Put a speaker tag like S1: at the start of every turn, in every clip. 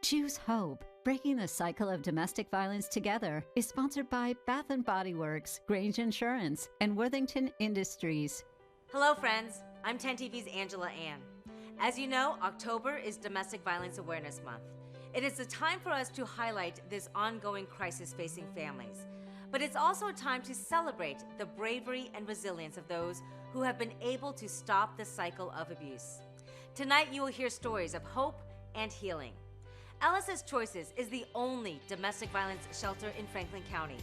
S1: Choose Hope, Breaking the Cycle of Domestic Violence Together is sponsored by Bath & Body Works, Grange Insurance, and Worthington Industries.
S2: Hello, friends. I'm 10 TV's Angela Ann. As you know, October is Domestic Violence Awareness Month. It is a time for us to highlight this ongoing crisis facing families. But it's also a time to celebrate the bravery and resilience of those who have been able to stop the cycle of abuse. Tonight, you will hear stories of hope and healing. LSS CHOICES is the only domestic violence shelter in Franklin County.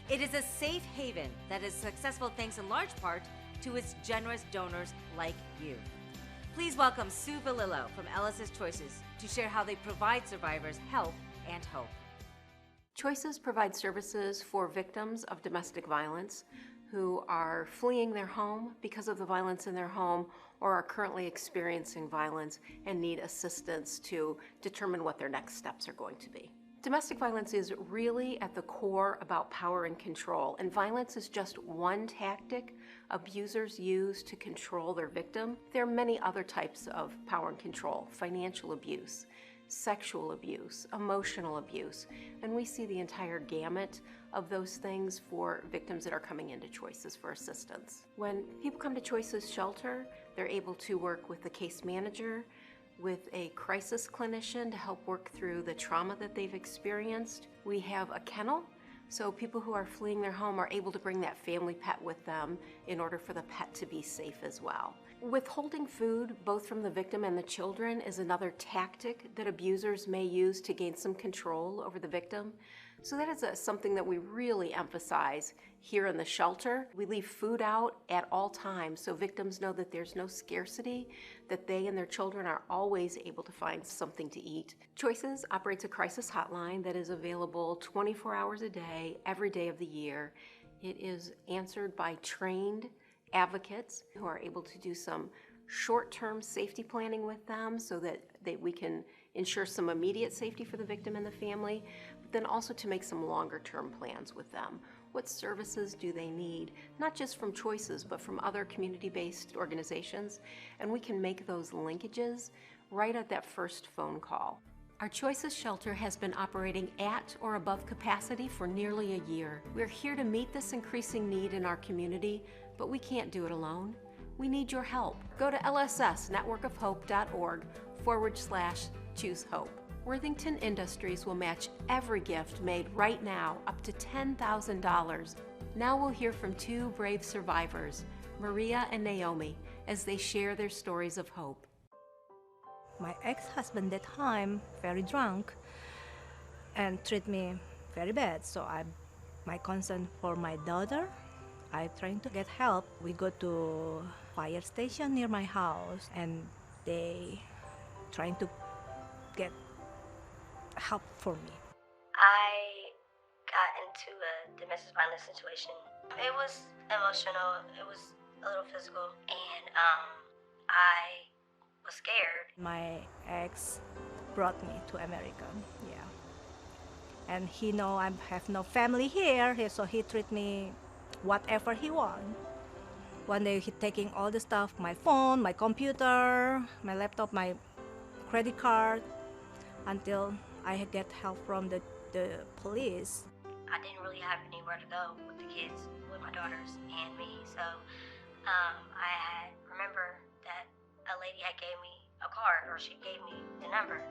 S2: It is a safe haven that is successful thanks in large part to its generous donors like you. Please welcome Sue Valillo from LSS CHOICES to share how they provide survivors help and hope.
S3: CHOICES provides services for victims of domestic violence who are fleeing their home because of the violence in their home or are currently experiencing violence and need assistance to determine what their next steps are going to be. Domestic violence is really at the core about power and control, and violence is just one tactic abusers use to control their victim. There are many other types of power and control: financial abuse, sexual abuse, emotional abuse, and we see the entire gamut of those things for victims that are coming into CHOICES for assistance. When people come to CHOICES shelter, they're able to work with the case manager, with a crisis clinician to help work through the trauma that they've experienced. We have a kennel, so people who are fleeing their home are able to bring that family pet with them in order for the pet to be safe as well. Withholding food, both from the victim and the children, is another tactic that abusers may use to gain some control over the victim. So that is something that we really emphasize here in the shelter. We leave food out at all times so victims know that there's no scarcity, that they and their children are always able to find something to eat. CHOICES operates a crisis hotline that is available 24 hours a day, every day of the year. It is answered by trained advocates who are able to do some short-term safety planning with them so that we can ensure some immediate safety for the victim and the family, but then also to make some longer-term plans with them. What services do they need, not just from CHOICES, but from other community-based organizations? And we can make those linkages right at that first phone call. Our CHOICES shelter has been operating at or above capacity for nearly a year. We're here to meet this increasing need in our community, but we can't do it alone. We need your help. Go to lssnetworkofhope.org/choose hope. Worthington Industries will match every gift made right now up to $10,000. Now we'll hear from two brave survivors, Maria and Naomi, as they share their stories of hope.
S4: My ex-husband at the time, very drunk, and treat me very bad. So my concern for my daughter, I'm trying to get help. We go to fire station near my house, and they trying to get help for me.
S5: I got into a domestic violence situation. It was emotional, it was a little physical, and I was scared.
S4: My ex brought me to America, yeah. And he know I have no family here, so he treat me whatever he want. One day he taking all the stuff, my phone, my computer, my laptop, my credit card, until I get help from the police.
S5: I didn't really have anywhere to go with the kids, with my daughters and me. So I remember that a lady had gave me a card, or she gave me the number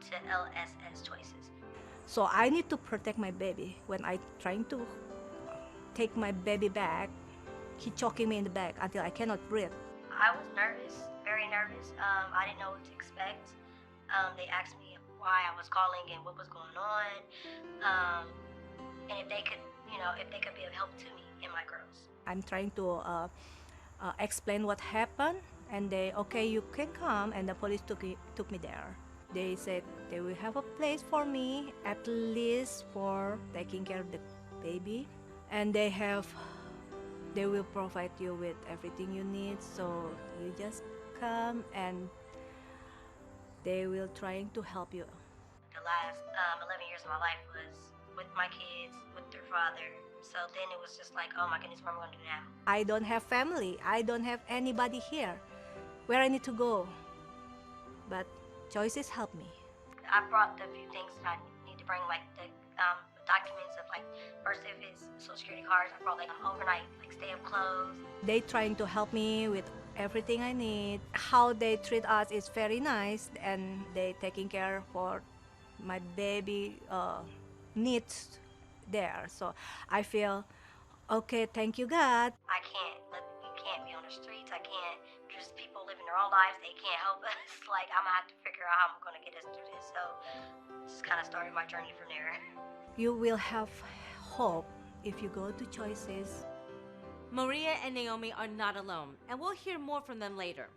S5: to LSS CHOICES.
S4: So I need to protect my baby. When I trying to take my baby back, he choking me in the back until I cannot breathe.
S5: I was nervous, very nervous. I didn't know what to expect. They asked me why I was calling and what was going on, and if they could be of help to me and my girls.
S4: I'm trying to explain what happened, and they, okay, you can come, and the police took me there. They said they will have a place for me, at least for taking care of the baby, and they will provide you with everything you need, so you just come and they will trying to help you.
S5: The last 11 years of my life was with my kids, with their father. So then it was just like, oh my goodness, what am I going to do now?
S4: I don't have family. I don't have anybody here where I need to go. But CHOICES help me.
S5: I brought the few things that I need to bring, like the documents of like birth certificates, social security cards. I brought like overnight like stay-up clothes.
S4: They trying to help me with everything I need. How they treat us is very nice, and they taking care for my baby needs there. So I feel, okay, thank you, God.
S5: You can't be on the streets. I can't, just people living their own lives. They can't help us. Like, I'm gonna have to figure out how I'm gonna get us through this. So just kind of started my journey from there.
S4: You will have hope if you go to Choices.
S2: Maria and Naomi are not alone, and we'll hear more from them later.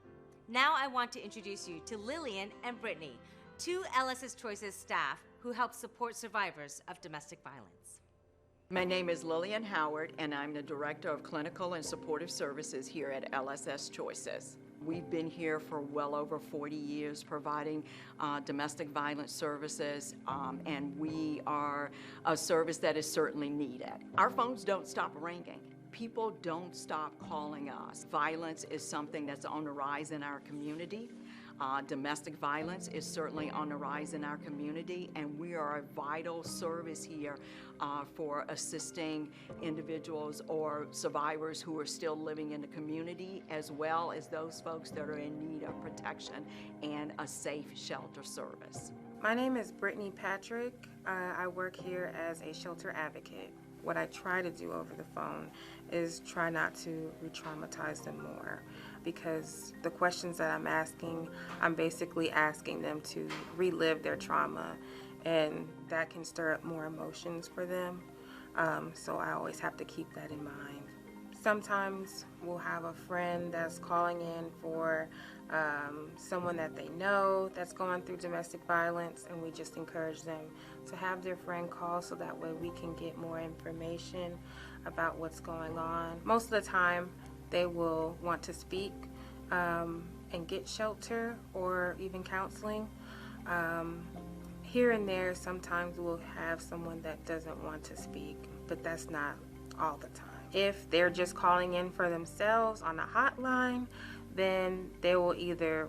S2: Now I want to introduce you to Lillian and Brittany, two LSS Choices staff who help support survivors of domestic violence.
S6: My name is Lillian Howard, and I'm the Director of Clinical and Supportive Services here at LSS Choices. We've been here for well over 40 years providing domestic violence services, and we are a service that is certainly needed. Our phones don't stop ringing. People don't stop calling us. Violence is something that's on the rise in our community. Domestic violence is certainly on the rise in our community, and we are a vital service here for assisting individuals or survivors who are still living in the community, as well as those folks that are in need of protection and a safe shelter service.
S7: My name is Brittany Patrick. I work here as a shelter advocate. What I try to do over the phone is try not to re-traumatize them more, because the questions that I'm asking, I'm basically asking them to relive their trauma, and that can stir up more emotions for them. So I always have to keep that in mind. Sometimes we'll have a friend that's calling in for someone that they know that's going through domestic violence, and we just encourage them to have their friend call so that way we can get more information about what's going on. Most of the time they will want to speak and get shelter or even counseling. Here and there, sometimes we'll have someone that doesn't want to speak, but that's not all the time. If they're just calling in for themselves on a hotline, then we'll either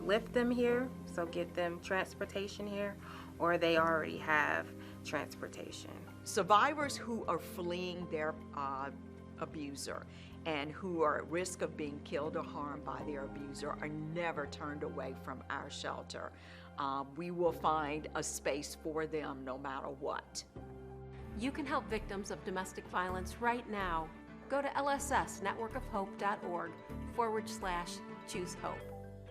S7: lift them here, so get them transportation here, or they already have transportation.
S6: Survivors who are fleeing their abuser and who are at risk of being killed or harmed by their abuser are never turned away from our shelter. We will find a space for them no matter what.
S3: You can help victims of domestic violence right now. Go to lssnetworkofhope.org/choose-hope.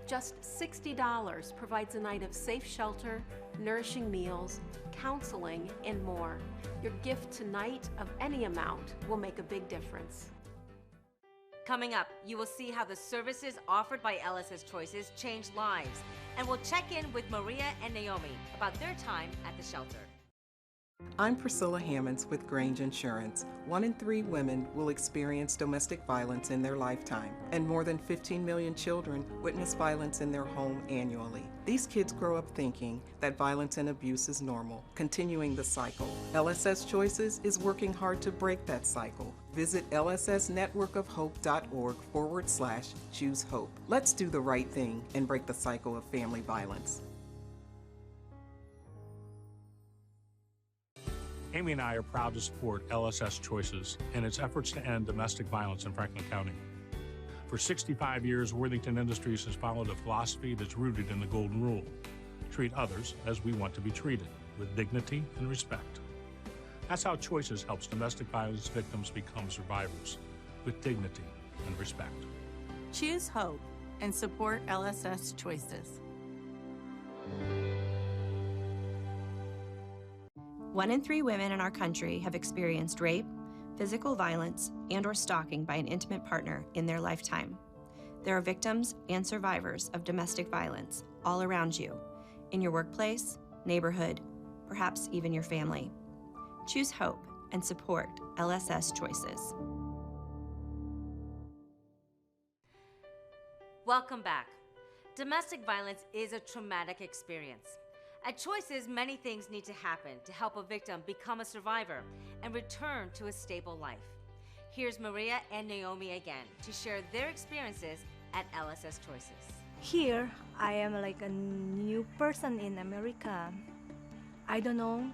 S3: Just $60 provides a night of safe shelter, nourishing meals, counseling, and more. Your gift tonight of any amount will make a big difference.
S2: Coming up, you will see how the services offered by LSS Choices change lives, and we'll check in with Maria and Naomi about their time at the shelter.
S8: I'm Priscilla Hammonds with Grange Insurance. 1 in 3 women will experience domestic violence in their lifetime, and more than 15 million children witness violence in their home annually. These kids grow up thinking that violence and abuse is normal, continuing the cycle. LSS Choices is working hard to break that cycle. Visit lssnetworkofhope.org/choose-hope. Let's do the right thing and break the cycle of family violence.
S9: Amy and I are proud to support LSS Choices in its efforts to end domestic violence in Franklin County. For 65 years, Worthington Industries has followed a philosophy that's rooted in the Golden Rule: treat others as we want to be treated, with dignity and respect. That's how Choices helps domestic violence victims become survivors, with dignity and respect.
S10: Choose hope and support LSS Choices.
S11: 1 in 3 women in our country have experienced rape, physical violence, and/or stalking by an intimate partner in their lifetime. There are victims and survivors of domestic violence all around you, in your workplace, neighborhood, perhaps even your family. Choose hope and support LSS Choices.
S2: Welcome back. Domestic violence is a traumatic experience. At Choices, many things need to happen to help a victim become a survivor and return to a stable life. Here's Maria and Naomi again to share their experiences at LSS Choices.
S4: Here, I am like a new person in America. I don't know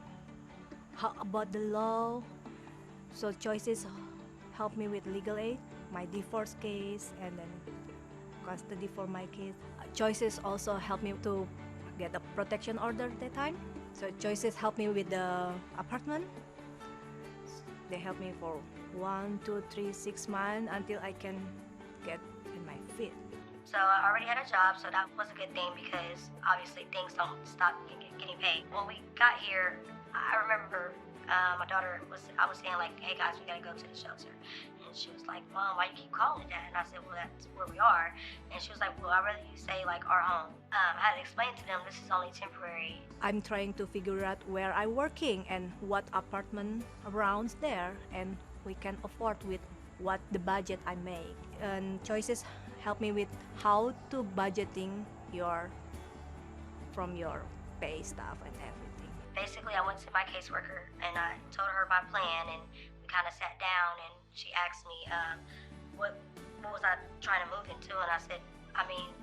S4: how about the law, so Choices helped me with legal aid, my divorce case, and then custody for my kids. Choices also helped me to get a protection order at that time. So Choices helped me with the apartment. They helped me for 1, 2, 3, 6 months until I can get in my feet.
S5: So I already had a job, so that was a good thing because obviously things don't stop getting paid. When we got here, I remember my daughter I was saying like, hey guys, we gotta go to the shelter. And she was like, Mom, why you keep calling that? And I said, well, that's where we are. And she was like, well, I'd rather you say like our home. I had to explain to them this is only temporary.
S4: I'm trying to figure out where I'm working and what apartment around there, and we can afford with what the budget I make. And Choices help me with how to budgeting from your pay stuff and everything.
S5: Basically, I went to my caseworker and I told her my plan, and we kind of sat down and she asked me what was I trying to move into, and I said, I mean,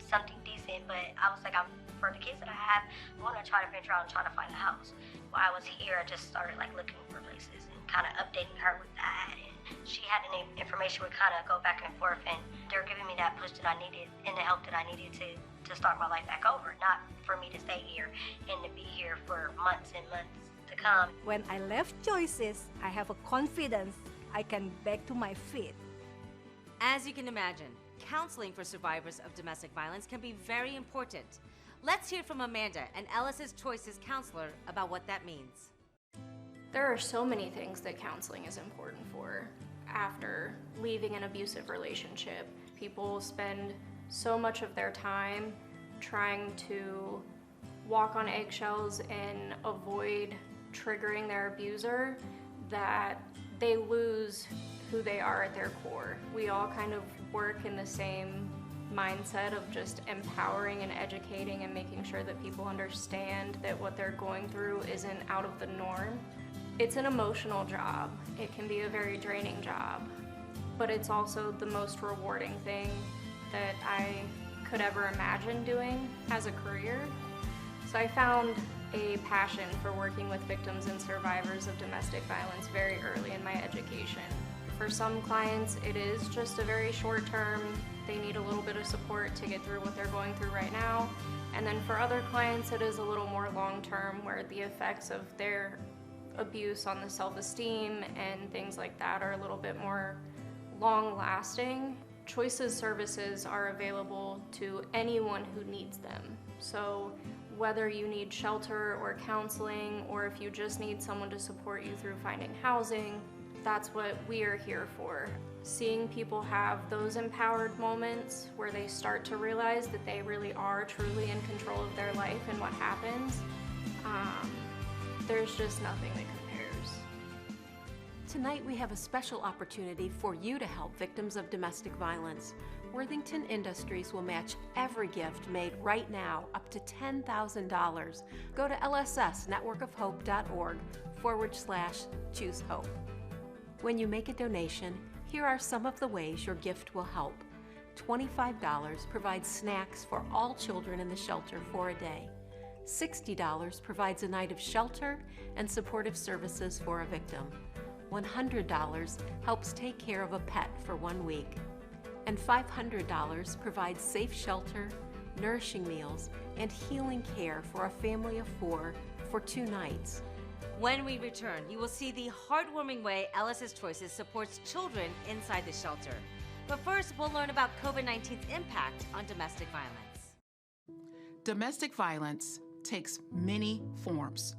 S5: something decent, but I was like, for the kids that I have, I want to try to venture out and try to find a house. While I was here, I just started like looking for places and kind of updating her with that, and she had any information. We kind of go back and forth, and they're giving me that push that I needed and the help that I needed to start my life back over, not for me to stay here and to be here for months and months to come.
S4: When I left Choices, I have a confidence I can back to my feet.
S2: As you can imagine, counseling for survivors of domestic violence can be very important. Let's hear from Amanda, an LSS Choices counselor, about what that means.
S12: There are so many things that counseling is important for. After leaving an abusive relationship, people spend so much of their time trying to walk on eggshells and avoid triggering their abuser that they lose who they are at their core. We all kind of work in the same mindset of just empowering and educating and making sure that people understand that what they're going through isn't out of the norm. It's an emotional job. It can be a very draining job, but it's also the most rewarding thing that I could ever imagine doing as a career. So I found a passion for working with victims and survivors of domestic violence very early in my education. For some clients, it is just a very short term, they need a little bit of support to get through what they're going through right now. And then for other clients, it is a little more long term, where the effects of their abuse on the self-esteem and things like that are a little bit more long-lasting. Choices services are available to anyone who needs them. So whether you need shelter or counseling, or if you just need someone to support you through finding housing, that's what we are here for. Seeing people have those empowered moments where they start to realize that they really are truly in control of their life and what happens, there's just nothing that compares.
S3: Tonight we have a special opportunity for you to help victims of domestic violence. Worthington Industries will match every gift made right now up to $10,000. Go to lssnetworkofhope.org/choose hope. When you make a donation, here are some of the ways your gift will help. $25 provides snacks for all children in the shelter for a day. $60 provides a night of shelter and supportive services for a victim. $100 helps take care of a pet for 1 week. And $500 provides safe shelter, nourishing meals, and healing care for a family of 4 for 2 nights.
S2: When we return, you will see the heartwarming way LSS Choices supports children inside the shelter. But first, we'll learn about COVID-19's impact on domestic violence.
S13: Domestic violence takes many forms: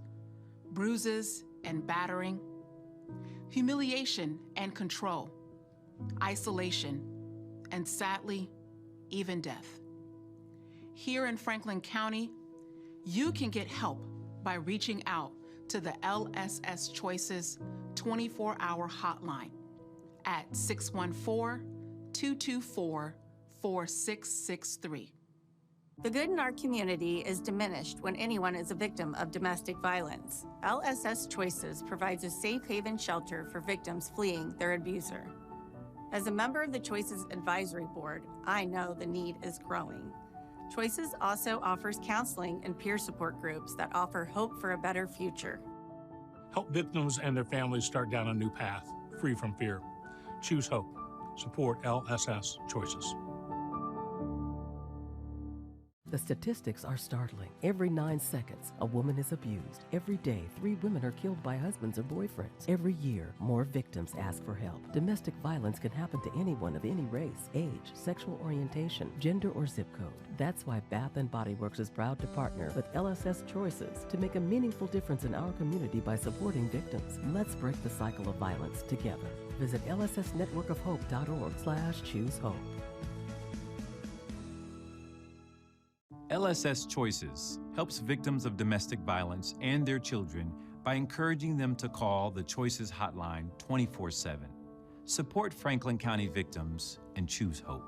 S13: bruises and battering, humiliation and control, isolation, and sadly, even death. Here in Franklin County, you can get help by reaching out to the LSS Choices 24-hour hotline at 614-224-4663.
S10: The good in our community is diminished when anyone is a victim of domestic violence. LSS Choices provides a safe haven shelter for victims fleeing their abuser. As a member of the Choices Advisory Board, I know the need is growing. Choices also offers counseling and peer support groups that offer hope for a better future.
S9: Help victims and their families start down a new path, free from fear. Choose hope. Support LSS Choices.
S14: The statistics are startling. Every 9 seconds, a woman is abused. Every day, 3 women are killed by husbands or boyfriends. Every year, more victims ask for help. Domestic violence can happen to anyone of any race, age, sexual orientation, gender, or zip code. That's why Bath & Body Works is proud to partner with LSS Choices to make a meaningful difference in our community by supporting victims. Let's break the cycle of violence together. Visit lssnetworkofhope.org/choosehope.
S15: LSS Choices helps victims of domestic violence and their children by encouraging them to call the Choices hotline 24/7. Support Franklin County victims and choose hope.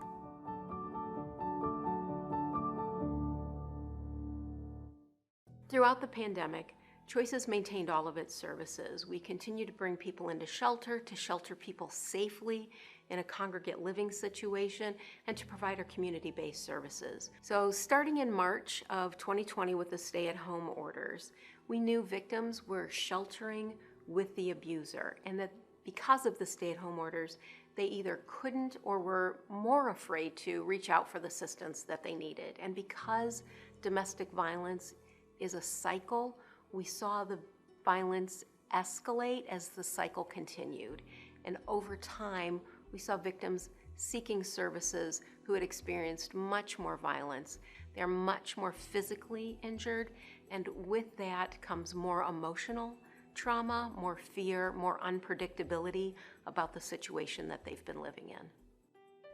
S3: Throughout the pandemic, Choices maintained all of its services. We continue to bring people into shelter, to shelter people safely in a congregate living situation, and to provide our community-based services. So starting in March of 2020 with the stay-at-home orders, we knew victims were sheltering with the abuser, and that because of the stay-at-home orders, they either couldn't or were more afraid to reach out for the assistance that they needed. And because domestic violence is a cycle, we saw the violence escalate as the cycle continued. And over time, we saw victims seeking services who had experienced much more violence. They're much more physically injured, and with that comes more emotional trauma, more fear, more unpredictability about the situation that they've been living in.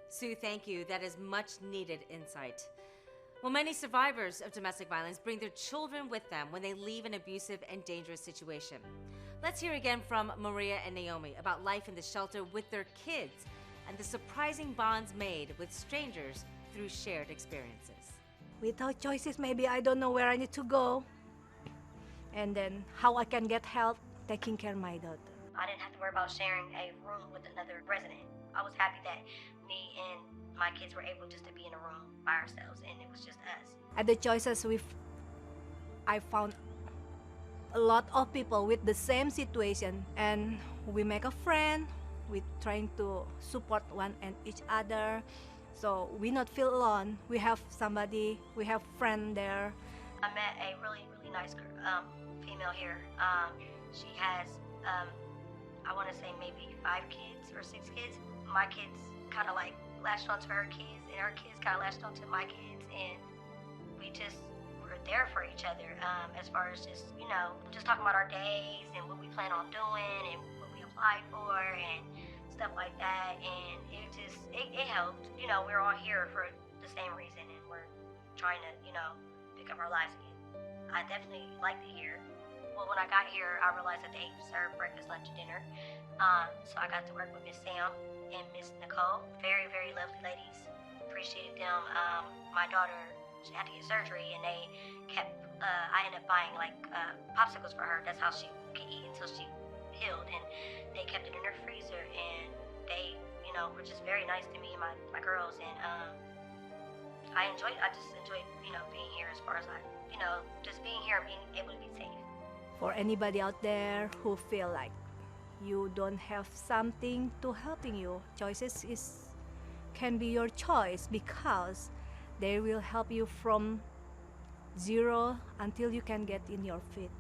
S2: Sue, thank you. That is much needed insight. Well, many survivors of domestic violence bring their children with them when they leave an abusive and dangerous situation. Let's hear again from Maria and Naomi about life in the shelter with their kids and the surprising bonds made with strangers through shared experiences.
S4: Without choices, maybe I don't know where I need to go, and then how I can get help taking care of my daughter.
S5: I didn't have to worry about sharing a room with another resident. I was happy that me and my kids were able just to be in a room by ourselves, and it was just us.
S4: At the Choices, I found a lot of people with the same situation, and we make a friend. We're trying to support one and each other, so we not feel alone. We have somebody, we have friend there.
S5: I met a really nice female here. She has, I want to say maybe 5 kids or 6 kids. My kids kind of like latched onto her kids, and her kids kind of latched onto my kids, and we just were there for each other as far as just, just talking about our days and what we plan on doing and what we applied for and stuff like that, and it helped. We're all here for the same reason, and we're trying to, pick up our lives again. I definitely liked it here. Well, when I got here, I realized that they serve breakfast, lunch, and dinner. So I got to work with Miss Sam and Miss Nicole. Very lovely ladies. Appreciated them. My daughter, she had to get surgery, and they kept, I ended up buying popsicles for her. That's how she could eat until she healed, and they kept it in her freezer, and they, were just very nice to me and my girls, and I just enjoyed, being here as far as just being here and being able to be safe.
S4: For anybody out there who feel like you don't have something to helping you, Choices can be your choice, because they will help you from zero until you can get in your feet.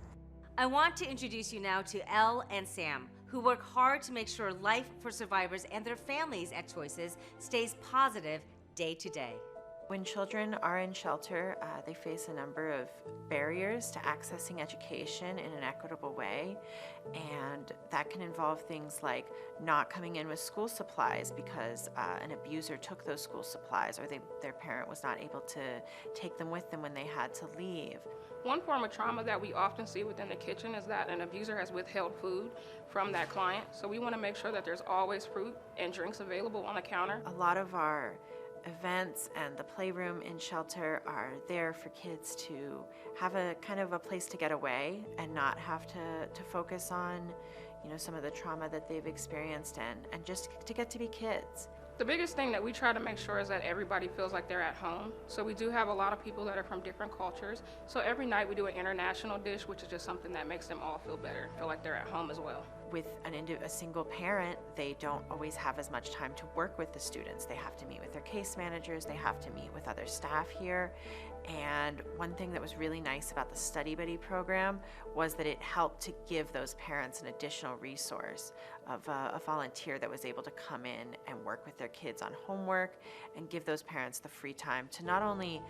S2: I want to introduce you now to Elle and Sam, who work hard to make sure life for survivors and their families at Choices stays positive day to day.
S11: When children are in shelter, they face a number of barriers to accessing education in an equitable way, and that can involve things like not coming in with school supplies because an abuser took those school supplies, or their parent was not able to take them with them when they had to leave.
S16: One form of trauma that we often see within the kitchen is that an abuser has withheld food from that client, so we want to make sure that there's always fruit and drinks available on the counter.
S11: A lot of our events and the playroom in shelter are there for kids to have a kind of a place to get away and not have to focus on, some of the trauma that they've experienced, and just to get to be kids.
S16: The biggest thing that we try to make sure is that everybody feels like they're at home. So we do have a lot of people that are from different cultures. So every night we do an international dish, which is just something that makes them all feel better, feel like they're at home as well.
S17: With a single parent, they don't always have as much time to work with the students. They have to meet with their case managers, they have to meet with other staff here. And one thing that was really nice about the Study Buddy program was that it helped to give those parents an additional resource of a volunteer that was able to come in and work with their kids on homework and give those parents the free time to not only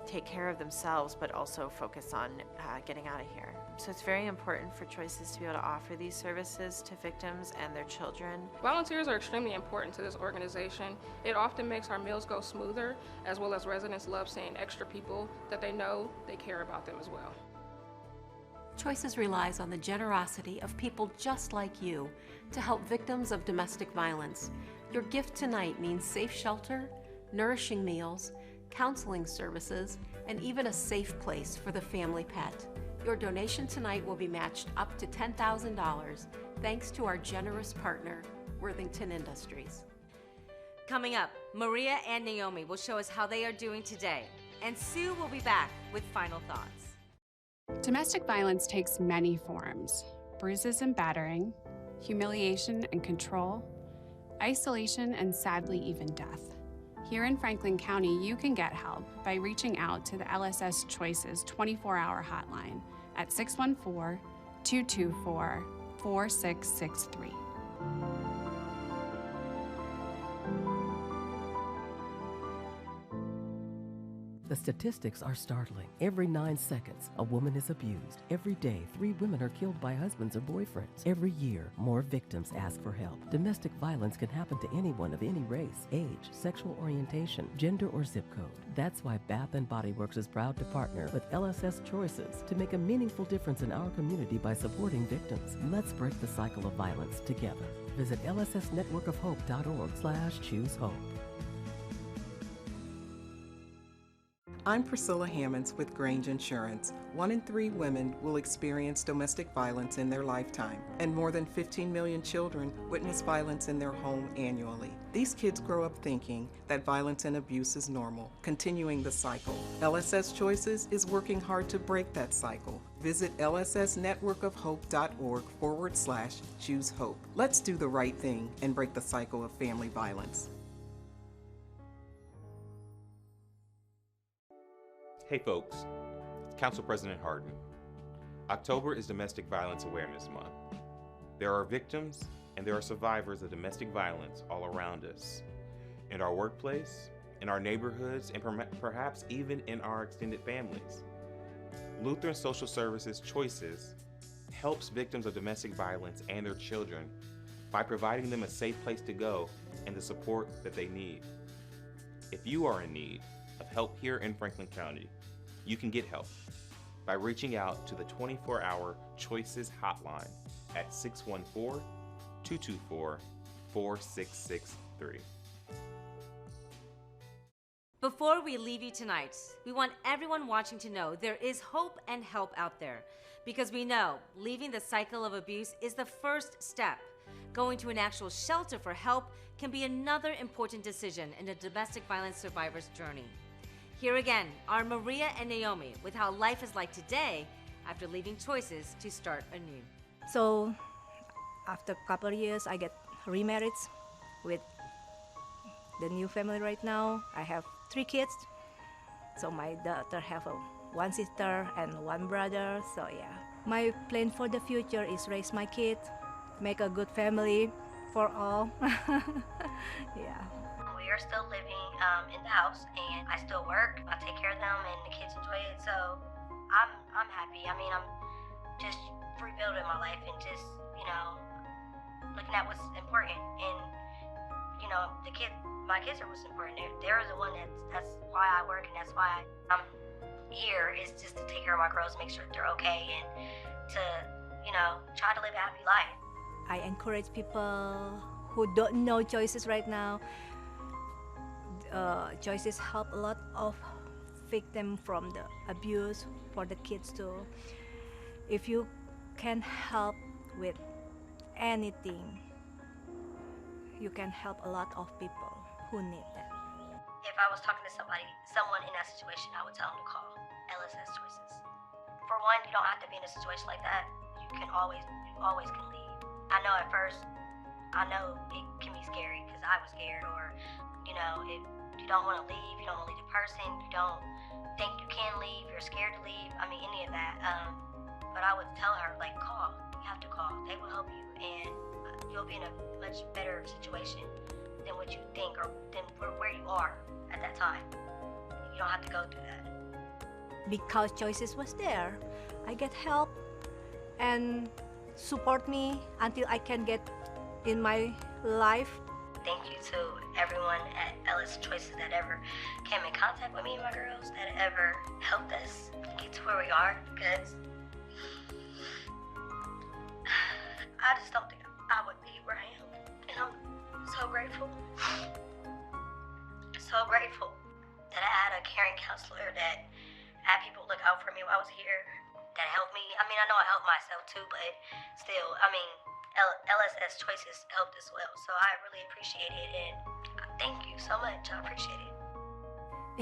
S17: take care of themselves but also focus on getting out of here. So it's very important for Choices to be able to offer these services to victims and their children.
S16: Volunteers are extremely important to this organization. It often makes our meals go smoother, as well as residents love seeing extra people that they know they care about them as well.
S3: Choices relies on the generosity of people just like you to help victims of domestic violence. Your gift tonight means safe shelter, nourishing meals, counseling services, and even a safe place for the family pet. Your donation tonight will be matched up to $10,000 thanks to our generous partner, Worthington Industries.
S2: Coming up, Maria and Naomi will show us how they are doing today, and Sue will be back with final thoughts.
S18: Domestic violence takes many forms: bruises and battering, humiliation and control, isolation, and sadly even death. Here in Franklin County, you can get help by reaching out to the LSS Choices 24-hour hotline at 614-224-4663.
S14: The statistics are startling. Every 9 seconds, a woman is abused. Every day, 3 women are killed by husbands or boyfriends. Every year, more victims ask for help. Domestic violence can happen to anyone of any race, age, sexual orientation, gender, or zip code. That's why Bath & Body Works is proud to partner with LSS Choices to make a meaningful difference in our community by supporting victims. Let's break the cycle of violence together. Visit lssnetworkofhope.org/choosehope.
S8: I'm Priscilla Hammonds with Grange Insurance. 1 in 3 women will experience domestic violence in their lifetime, and more than 15 million children witness violence in their home annually. These kids grow up thinking that violence and abuse is normal, continuing the cycle. LSS Choices is working hard to break that cycle. Visit lssnetworkofhope.org/choosehope. Let's do the right thing and break the cycle of family violence.
S19: Hey folks, it's Council President Harden. October is Domestic Violence Awareness Month. There are victims and there are survivors of domestic violence all around us, in our workplace, in our neighborhoods, and perhaps even in our extended families. Lutheran Social Services Choices helps victims of domestic violence and their children by providing them a safe place to go and the support that they need. If you are in need of help here in Franklin County, you can get help by reaching out to the 24-hour Choices hotline at 614-224-4663.
S2: Before we leave you tonight, we want everyone watching to know there is hope and help out there, because we know leaving the cycle of abuse is the first step. Going to an actual shelter for help can be another important decision in a domestic violence survivor's journey. Here again are Maria and Naomi with how life is like today after leaving Choices to start anew.
S4: So after a couple of years, I get remarried with the new family right now. I have 3 kids. So my daughter have one sister and 1 brother. So yeah, my plan for the future is raise my kids, make a good family for all. Yeah.
S5: We are still living in the house, and I still work. I take care of them, and the kids enjoy it. So I'm happy. I mean, I'm just rebuilding my life and just, looking at what's important. And my kids are what's important. They're the one that's why I work, and that's why I'm here, is just to take care of my girls, make sure they're okay, and to try to live a happy life.
S4: I encourage people who don't know Choices right now. Choices help a lot of victims from the abuse, for the kids too. If you can help with anything, you can help a lot of people. who need that.
S5: If I was talking to someone in that situation, I would tell them to call LSS Choices. For one, you don't have to be in a situation like that. You always can leave. I know at first, I know it can be scary because I was scared, or, if you don't want to leave, you don't want to leave the person, you don't think you can leave, you're scared to leave, any of that. But I would tell her, call. You have to call. They will help you, and you'll be in a much better situation than what you think or than where you are at that time. You don't have to go through that.
S4: Because Choices was there, I get help and support me until I can get in my life.
S5: Thank you to everyone at LSS Choices that ever came in contact with me and my girls, that ever helped us get to where we are, because I just don't think I would be where I am. And I'm so grateful. So grateful that I had a caring counselor that had people look out for me while I was here, that helped me. I know I helped myself too, but still, LSS Choices helped as well. So I really appreciate it, and thank you so much. I appreciate it.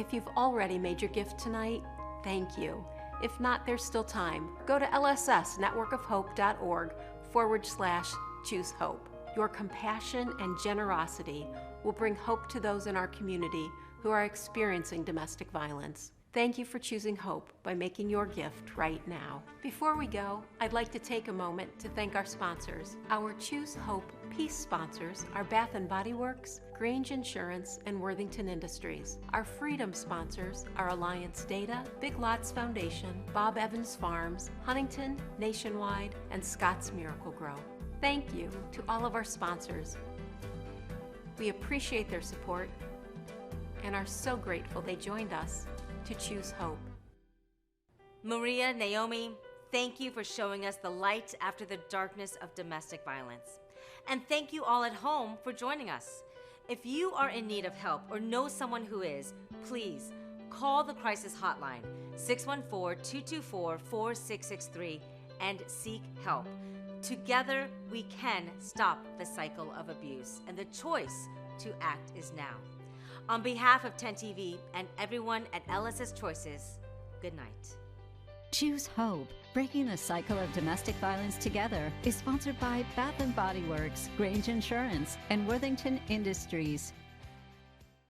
S3: If you've already made your gift tonight, thank you. If not, there's still time. Go to lssnetworkofhope.org/choose hope. Your compassion and generosity will bring hope to those in our community who are experiencing domestic violence. Thank you for choosing hope by making your gift right now. Before we go, I'd like to take a moment to thank our sponsors. Our Choose Hope Peace sponsors are Bath & Body Works, Grange Insurance, and Worthington Industries. Our Freedom sponsors are Alliance Data, Big Lots Foundation, Bob Evans Farms, Huntington, Nationwide, and Scott's Miracle Grow. Thank you to all of our sponsors. We appreciate their support and are so grateful they joined us to choose hope.
S2: Maria, Naomi, thank you for showing us the light after the darkness of domestic violence. And thank you all at home for joining us. If you are in need of help or know someone who is, please call the crisis hotline, 614-224-4663, and seek help. Together, we can stop the cycle of abuse, and the choice to act is now. On behalf of 10 TV and everyone at LSS Choices, good night.
S1: Choose Hope, Breaking the Cycle of Domestic Violence Together, is sponsored by Bath & Body Works, Grange Insurance, and Worthington Industries.